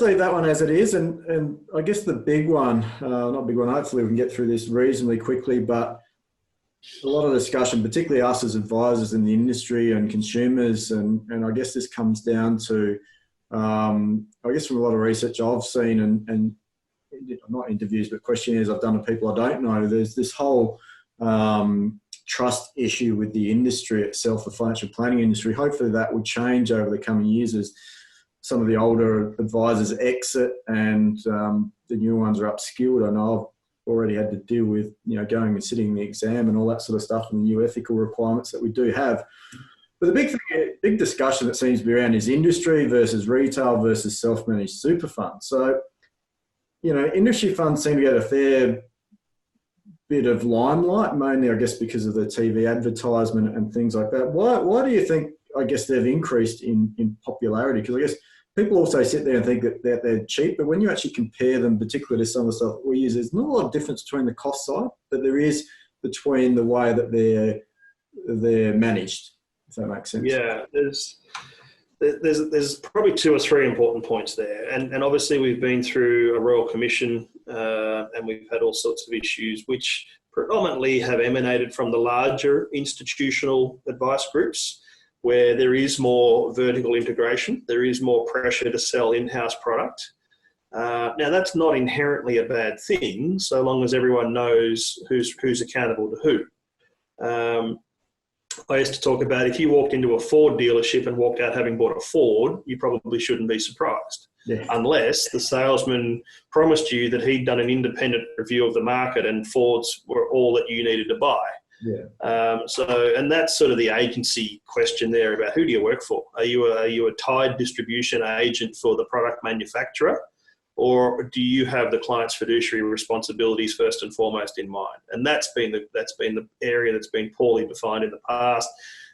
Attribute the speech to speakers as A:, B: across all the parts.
A: let's leave that one as it is. And I guess the big one, not big one, hopefully we can get through this reasonably quickly, but a lot of discussion, particularly us as advisors in the industry and consumers. And I guess this comes down to, I guess from a lot of research I've seen and not interviews, but questionnaires I've done of people I don't know, there's this whole trust issue with the industry itself, the financial planning industry. Hopefully that will change over the coming years as some of the older advisors exit and the new ones are upskilled. I know I've already had to deal with, going and sitting the exam and all that sort of stuff and the new ethical requirements that we do have. But the big discussion that seems to be around is industry versus retail versus self-managed super funds. So, industry funds seem to get a fair bit of limelight, mainly, I guess, because of the TV advertisement and things like that. Why do you think, I guess, they've increased in popularity? Because I guess people also sit there and think that they're cheap, but when you actually compare them, particularly to some of the stuff we use, there's not a lot of difference between the cost side, but there is between the way that they're managed, if that makes sense.
B: Yeah, there's probably two or three important points there. And obviously we've been through a Royal Commission and we've had all sorts of issues which predominantly have emanated from the larger institutional advice groups where there is more vertical integration, there is more pressure to sell in-house product. Now that's not inherently a bad thing so long as everyone knows who's accountable to who. I used to talk about if you walked into a Ford dealership and walked out having bought a Ford, you probably shouldn't be surprised. Yeah. Unless the salesman promised you that he'd done an independent review of the market and Fords were all that you needed to buy. Yeah. And that's sort of the agency question there about who do you work for? Are you a tied distribution agent for the product manufacturer? Or do you have the client's fiduciary responsibilities first and foremost in mind? And that's been the area that's been poorly defined in the past,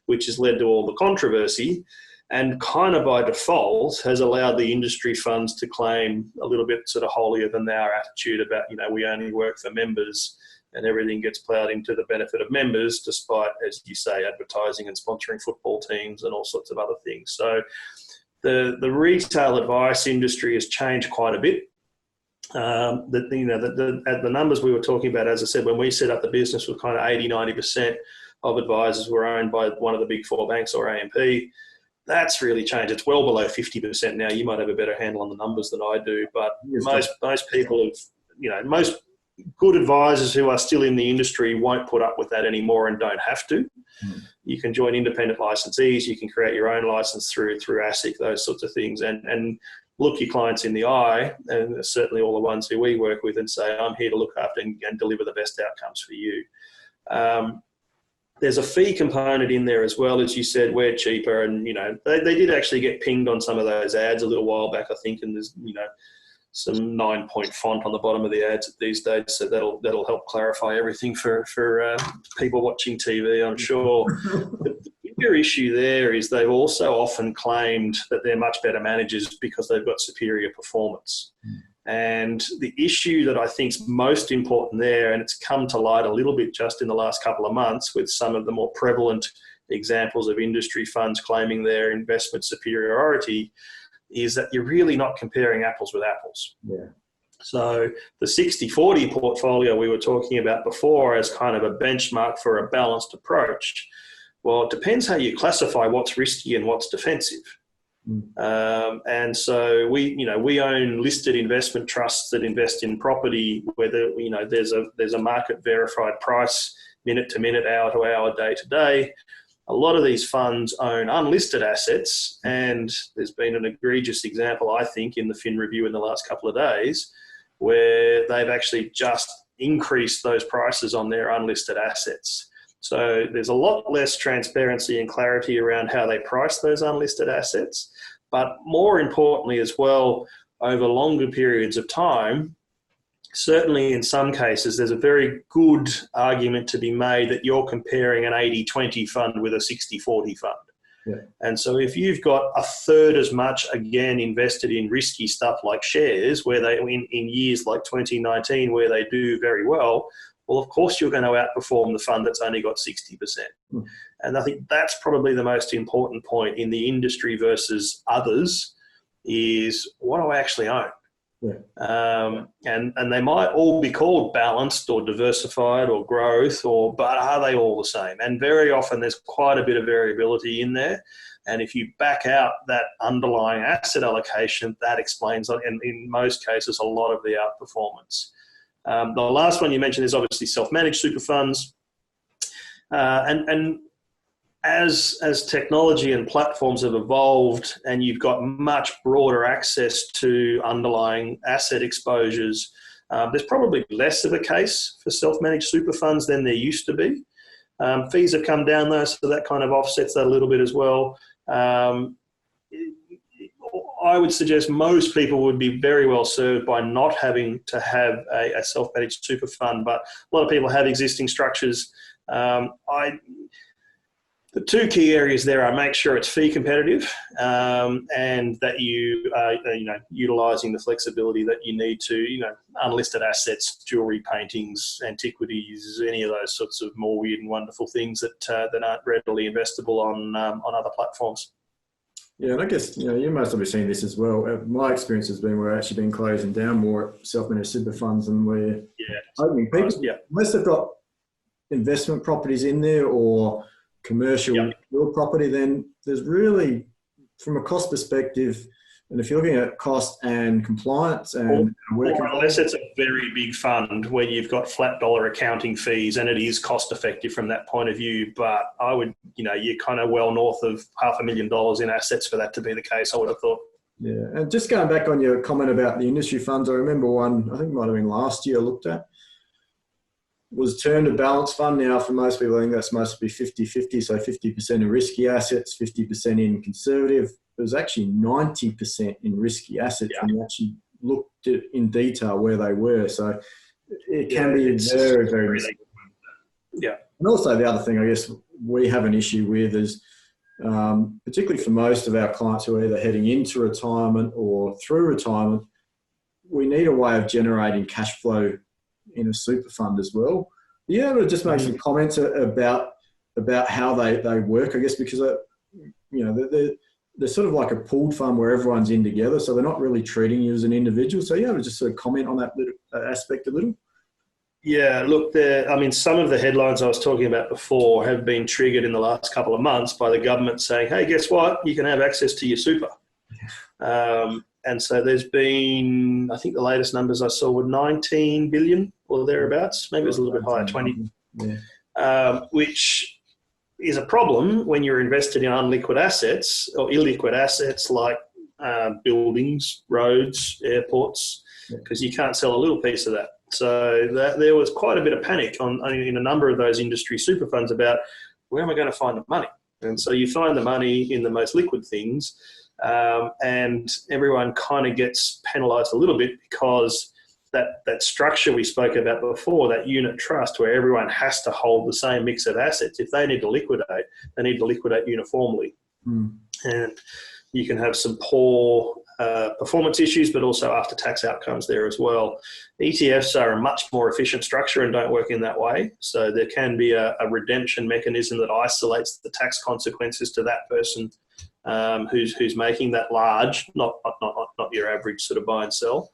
B: which has led to all the controversy and kind of by default has allowed the industry funds to claim a little bit sort of holier than thou attitude about, we only work for members and everything gets plowed into the benefit of members despite, as you say, advertising and sponsoring football teams and all sorts of other things. So the retail advice industry has changed quite a bit. The numbers we were talking about, as I said, when we set up the business was kind of 80-90% of advisors were owned by one of the big four banks or AMP. That's really changed. It's well below 50% now. You might have a better handle on the numbers than I do, but most people have, most good advisors who are still in the industry won't put up with that anymore and don't have to. You can join independent licensees. You can create your own license through ASIC, those sorts of things, and look your clients in the eye, and certainly all the ones who we work with, and say, I'm here to look after and deliver the best outcomes for you. There's a fee component in there as well. As you said, we're cheaper, and they did actually get pinged on some of those ads a little while back, I think, and there's some 9-point font on the bottom of the ads these days, so that'll help clarify everything for people watching TV, I'm sure. The bigger issue there is they've also often claimed that they're much better managers because they've got superior performance. And the issue that I think is most important there, and it's come to light a little bit just in the last couple of months with some of the more prevalent examples of industry funds claiming their investment superiority, is that you're really not comparing apples with apples. Yeah. So the 60-40 portfolio we were talking about before as kind of a benchmark for a balanced approach, well, it depends how you classify what's risky and what's defensive. And so we own listed investment trusts that invest in property where there's a market verified price minute to minute, hour to hour, day to day. A lot of these funds own unlisted assets, and there's been an egregious example, I think, in the Fin Review in the last couple of days where they've actually just increased those prices on their unlisted assets. So there's a lot less transparency and clarity around how they price those unlisted assets. But more importantly as well, over longer periods of time, certainly in some cases, there's a very good argument to be made that you're comparing an 80-20 fund with a 60-40 fund. Yeah. And so if you've got a third as much, again, invested in risky stuff like shares, where they, in years like 2019, where they do very well, of course you're going to outperform the fund that's only got 60%. And I think that's probably the most important point in the industry versus others. is what do I actually own?
A: Yeah.
B: And they might all be called balanced or diversified or growth, but are they all the same? And very often there's quite a bit of variability in there. And if you back out that underlying asset allocation, that explains, and in most cases, a lot of the outperformance. The last one you mentioned is obviously self-managed super funds. And as technology and platforms have evolved and you've got much broader access to underlying asset exposures, there's probably less of a case for self-managed super funds than there used to be. Fees have come down though, so that kind of offsets that a little bit as well. I would suggest most people would be very well served by not having to have a self-managed super fund, but a lot of people have existing structures. The two key areas there are make sure it's fee competitive, and that you are, utilising the flexibility that you need to, unlisted assets, jewellery, paintings, antiquities, any of those sorts of more weird and wonderful things that aren't readily investable on other platforms.
A: Yeah, and I guess you must have seen this as well. My experience has been we're actually been closing down more self-managed super funds than we're opening. People, unless they've got investment properties in there or commercial real property, then there's really, from a cost perspective, and if you're looking at cost and compliance and
B: or unless it's a very big fund where you've got flat dollar accounting fees and it is cost effective from that point of view, but I would, you're kind of well north of $500,000 in assets for that to be the case, I would have thought.
A: Yeah, and just going back on your comment about the industry funds, I remember one, I think it might have been last year I looked at, was termed a balanced fund. Now, for most people, I think that's supposed to be 50-50, so 50% in risky assets, 50% in conservative. It was actually 90% in risky assets, and you actually looked at in detail where they were. So it can be very, very risky.
B: Yeah.
A: And also the other thing I guess we have an issue with is, particularly for most of our clients who are either heading into retirement or through retirement, we need a way of generating cash flow in a super fund as well. Yeah, but just make some comments about how they work, I guess, because they're sort of like a pooled fund where everyone's in together, so they're not really treating you as an individual. So yeah, just sort of comment on that aspect a little.
B: Yeah, look, some of the headlines I was talking about before have been triggered in the last couple of months by the government saying, hey, guess what? You can have access to your super. And so there's been, I think the latest numbers I saw were 19 billion or thereabouts. Maybe it was a little bit higher, 20, which is a problem when you're invested in unliquid assets or illiquid assets like buildings, roads, airports, because you can't sell a little piece of that. So there was quite a bit of panic in a number of those industry super funds about where am I going to find the money? And so you find the money in the most liquid things. And everyone kind of gets penalised a little bit because that structure we spoke about before, that unit trust where everyone has to hold the same mix of assets. If they need to liquidate, they need to liquidate uniformly. And you can have some poor performance issues, but also after-tax outcomes there as well. ETFs are a much more efficient structure and don't work in that way. So there can be a redemption mechanism that isolates the tax consequences to that person who's making that large, not your average sort of buy and sell.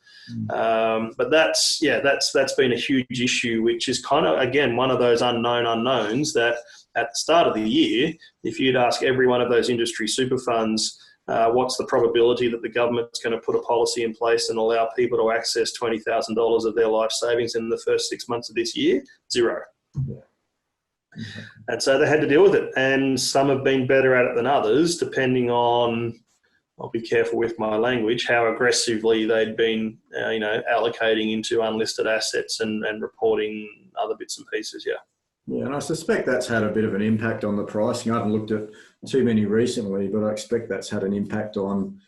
B: But that's been a huge issue, which is kind of, again, one of those unknown unknowns that at the start of the year, if you'd ask every one of those industry super funds, what's the probability that the government's going to put a policy in place and allow people to access $20,000 of their life savings in the first 6 months of this year? Zero. And so they had to deal with it. And some have been better at it than others, depending on, I'll be careful with my language, how aggressively they'd been, allocating into unlisted assets and reporting other bits and pieces.
A: Yeah, and I suspect that's had a bit of an impact on the pricing. I haven't looked at too many recently, but I expect that's had an impact on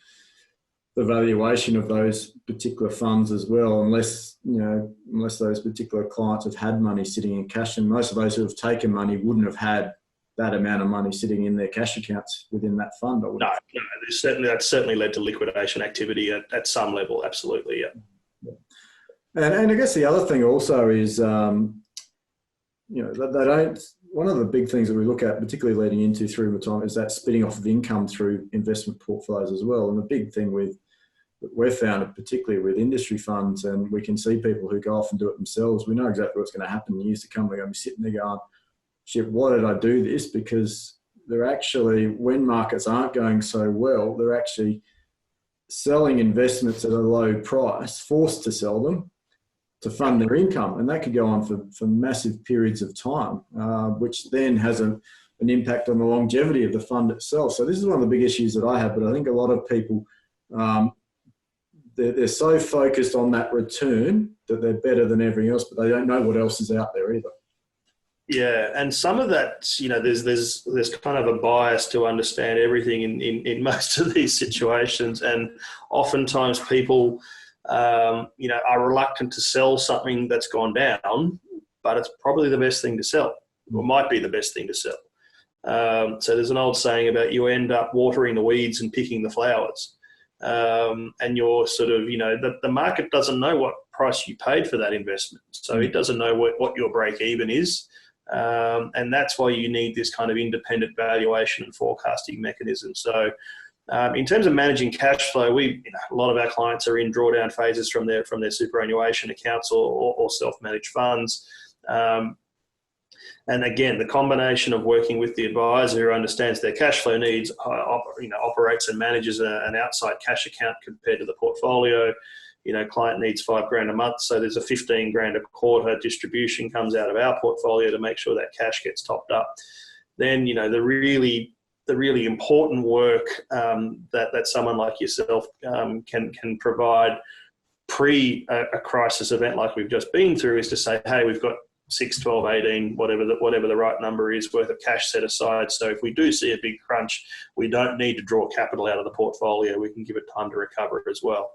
A: the valuation of those particular funds as well, unless those particular clients have had money sitting in cash, and most of those who have taken money wouldn't have had that amount of money sitting in their cash accounts within that fund. No,
B: that's certainly led to liquidation activity at some level, absolutely, yeah.
A: And I guess the other thing also is, they don't. One of the big things that we look at, particularly leading into through retirement, is that splitting off of income through investment portfolios as well. And the big thing with we've found, particularly with industry funds, and we can see people who go off and do it themselves. We know exactly what's going to happen in years to come. We're going to be sitting there going, shit, why did I do this? Because they're actually, when markets aren't going so well, they're actually selling investments at a low price, forced to sell them to fund their income. And that could go on for massive periods of time, which then has an impact on the longevity of the fund itself. So this is one of the big issues that I have, but I think a lot of people, they're so focused on that return that they're better than everything else, but they don't know what else is out there either.
B: Yeah, and some of that, there's kind of a bias to understand everything in most of these situations, and oftentimes people, are reluctant to sell something that's gone down, but it's probably the best thing to sell, or might be the best thing to sell. So there's an old saying about you end up watering the weeds and picking the flowers, and you're sort of, the market doesn't know what price you paid for that investment, so it doesn't know what your break even is. And that's why you need this kind of independent valuation and forecasting mechanism. So in terms of managing cash flow, a lot of our clients are in drawdown phases from their superannuation accounts or self-managed funds. And again, the combination of working with the advisor who understands their cash flow needs, operates and manages an outside cash account compared to the portfolio. Client needs $5,000 a month, so there's a $15,000 a quarter distribution comes out of our portfolio to make sure that cash gets topped up. Then, the really important work that someone like yourself can provide pre a crisis event like we've just been through is to say, hey, we've got 6, 12, 18, whatever the right number is worth of cash set aside. So if we do see a big crunch, we don't need to draw capital out of the portfolio. We can give it time to recover as well.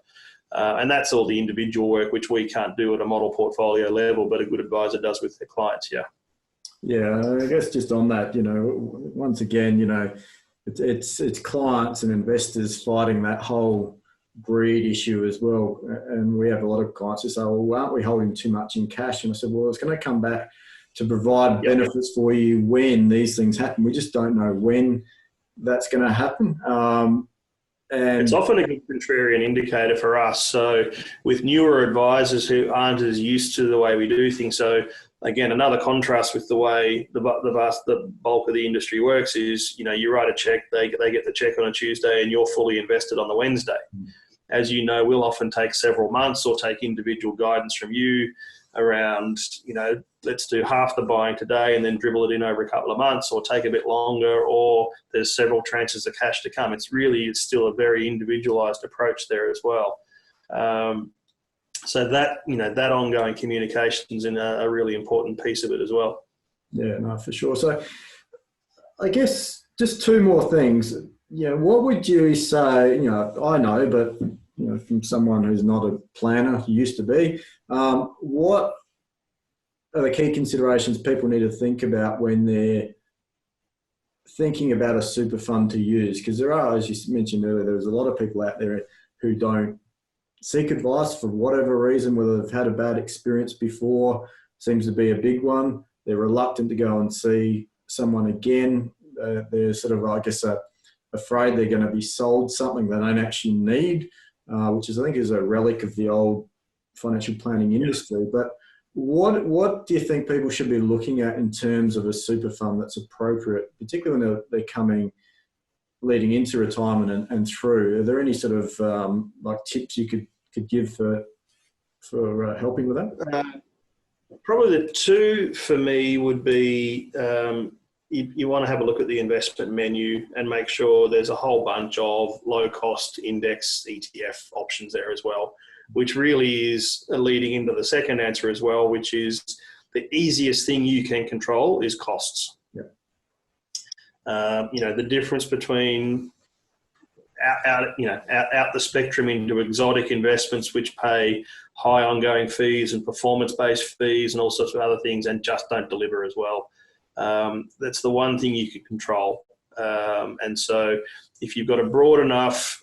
B: And that's all the individual work, which we can't do at a model portfolio level, but a good advisor does with their clients. Yeah.
A: Yeah, I guess just on that, once again, it's clients and investors fighting that whole greed issue as well. And we have a lot of clients who say, well, aren't we holding too much in cash? And I said, well, it's going to come back to provide benefits for you when these things happen. We just don't know when that's going to happen. And
B: it's often a good contrarian indicator for us. So with newer advisors who aren't as used to the way we do things. So again, another contrast with the way the bulk of the industry works is, you write a check, they get the check on a Tuesday and you're fully invested on the Wednesday. As you know, we'll often take several months or take individual guidance from you around, let's do half the buying today and then dribble it in over a couple of months, or take a bit longer, or there's several tranches of cash to come. It's still a very individualized approach there as well. So that, that ongoing communication is a really important piece of it as well.
A: Yeah, no, for sure. So I guess just two more things. What would you say, I know, but, from someone who's not a planner, used to be, what are the key considerations people need to think about when they're thinking about a super fund to use? Because there are, as you mentioned earlier, there's a lot of people out there who don't seek advice for whatever reason, whether they've had a bad experience before, seems to be a big one. They're reluctant to go and see someone again. They're sort of, I guess, afraid they're going to be sold something they don't actually need, which I think is a relic of the old financial planning industry. But what do you think people should be looking at in terms of a super fund that's appropriate, particularly when they're leading into retirement and through? Are there any sort of tips you could give for helping with that?
B: Probably the two for me would be you want to have a look at the investment menu and make sure there's a whole bunch of low-cost index ETF options there as well, which really is leading into the second answer as well, which is the easiest thing you can control is costs.
A: Yeah.
B: The difference between out the spectrum into exotic investments, which pay high ongoing fees and performance-based fees and all sorts of other things, and just don't deliver as well. That's the one thing you can control. And so if you've got a broad enough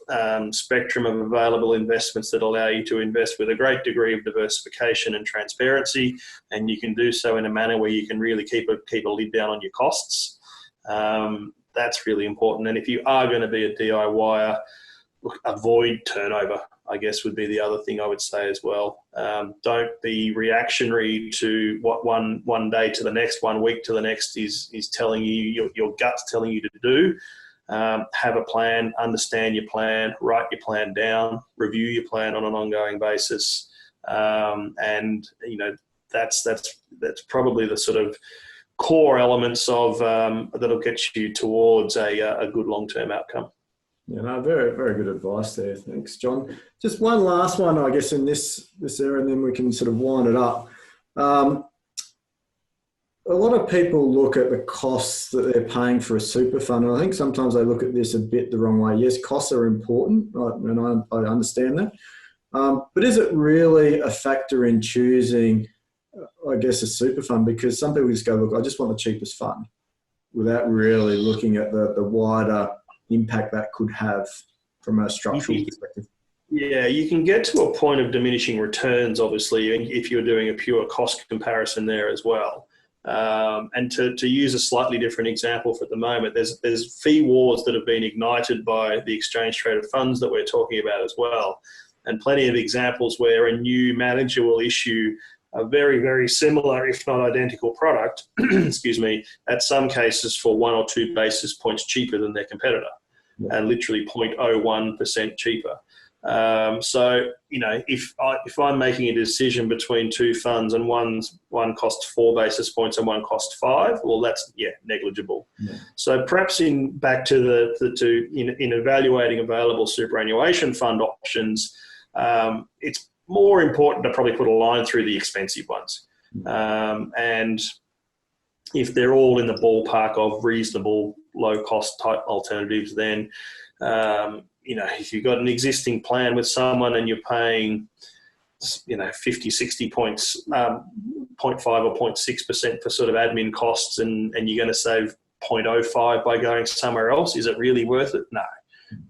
B: spectrum of available investments that allow you to invest with a great degree of diversification and transparency, and you can do so in a manner where you can really keep a lid down on your costs, that's really important. And if you are going to be a DIYer, avoid turnover. I guess would be the other thing I would say as well. Don't be reactionary to what one day to the next, 1 week to the next is telling you, your gut's telling you to do. Have a plan, understand your plan, write your plan down, review your plan on an ongoing basis. And, that's probably the sort of core elements of that'll get you towards a good long-term outcome.
A: Yeah, no, very, very good advice there. Thanks, John. Just one last one, I guess, in this area, and then we can sort of wind it up. A lot of people look at the costs that they're paying for a super fund, and I think sometimes they look at this a bit the wrong way. Yes, costs are important, right, and I understand that. But is it really a factor in choosing, I guess, a super fund? Because some people just go, look, I just want the cheapest fund, without really looking at the wider impact that could have from a structural perspective.
B: Yeah, you can get to a point of diminishing returns, obviously, if you're doing a pure cost comparison there as well. And to use a slightly different example for the moment, there's fee wars that have been ignited by the exchange traded funds that we're talking about as well. And plenty of examples where a new manager will issue a very, very similar, if not identical product, excuse me, at some cases for 1 or 2 basis points cheaper than their competitor, and literally 0.01% cheaper. So, if I'm making a decision between 2 funds and one costs 4 basis points and one costs 5, well, that's negligible. Yeah. So perhaps in evaluating available superannuation fund options, it's more important to probably put a line through the expensive ones. And if they're all in the ballpark of reasonable low cost type alternatives, then, if you've got an existing plan with someone and you're paying, 50, 60 points, 0.5 or 0.6% for sort of admin costs, and you're going to save 0.05 by going somewhere else, is it really worth it? No.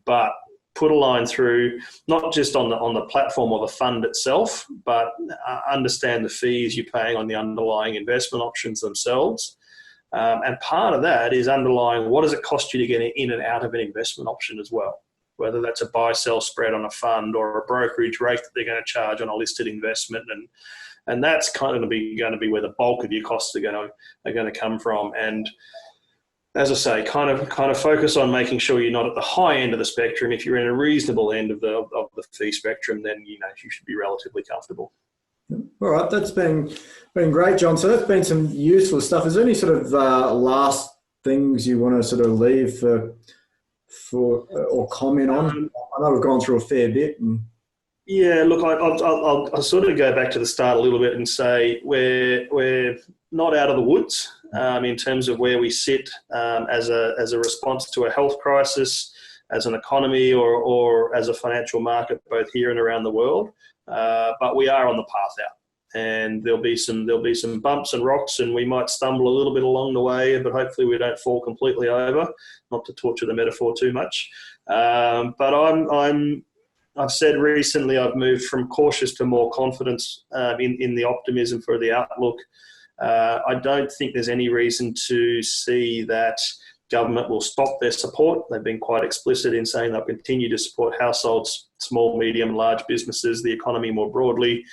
B: But put a line through, not just on the platform or the fund itself, but understand the fees you're paying on the underlying investment options themselves. And part of that is underlying, what does it cost you to get in and out of an investment option as well? Whether that's a buy-sell spread on a fund or a brokerage rate that they're going to charge on a listed investment. And that's kind of going to be where the bulk of your costs are going to come from. And as I say, kind of focus on making sure you're not at the high end of the spectrum. If you're in a reasonable end of the fee spectrum, then you should be relatively comfortable.
A: All right, that's been great, John. So that's been some useful stuff. Is there any sort of last things you want to sort of leave for or comment on? I know we've gone through a fair bit.
B: Yeah, look, I'll sort of go back to the start a little bit and say we're not out of the woods in terms of where we sit as a response to a health crisis, as an economy, or as a financial market, both here and around the world. But we are on the path out, and there'll be some bumps and rocks, and we might stumble a little bit along the way, but hopefully we don't fall completely over. Not to torture the metaphor too much, but I've said recently I've moved from cautious to more confidence in the optimism for the outlook. I don't think there's any reason to see that government will stop their support. They've been quite explicit in saying they'll continue to support households, small, medium, large businesses, the economy more broadly.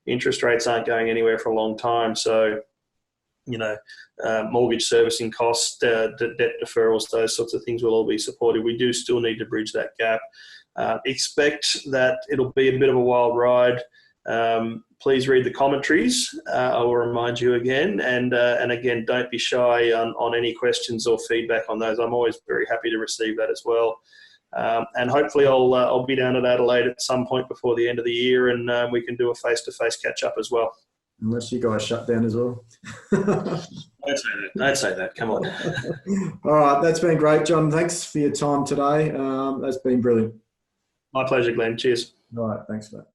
B: Interest rates aren't going anywhere for a long time. So, mortgage servicing costs, debt deferrals, those sorts of things will all be supported. We do still need to bridge that gap. Expect that it'll be a bit of a wild ride. Please read the commentaries. I will remind you again, and again, don't be shy on any questions or feedback on those. I'm always very happy to receive that as well. And hopefully, I'll be down at Adelaide at some point before the end of the year, and we can do a face-to-face catch-up as well.
A: Unless you guys shut down as well.
B: Don't say that. Come on.
A: All right, that's been great, John. Thanks for your time today. That's been brilliant.
B: My pleasure, Glenn. Cheers.
A: All right, thanks for that.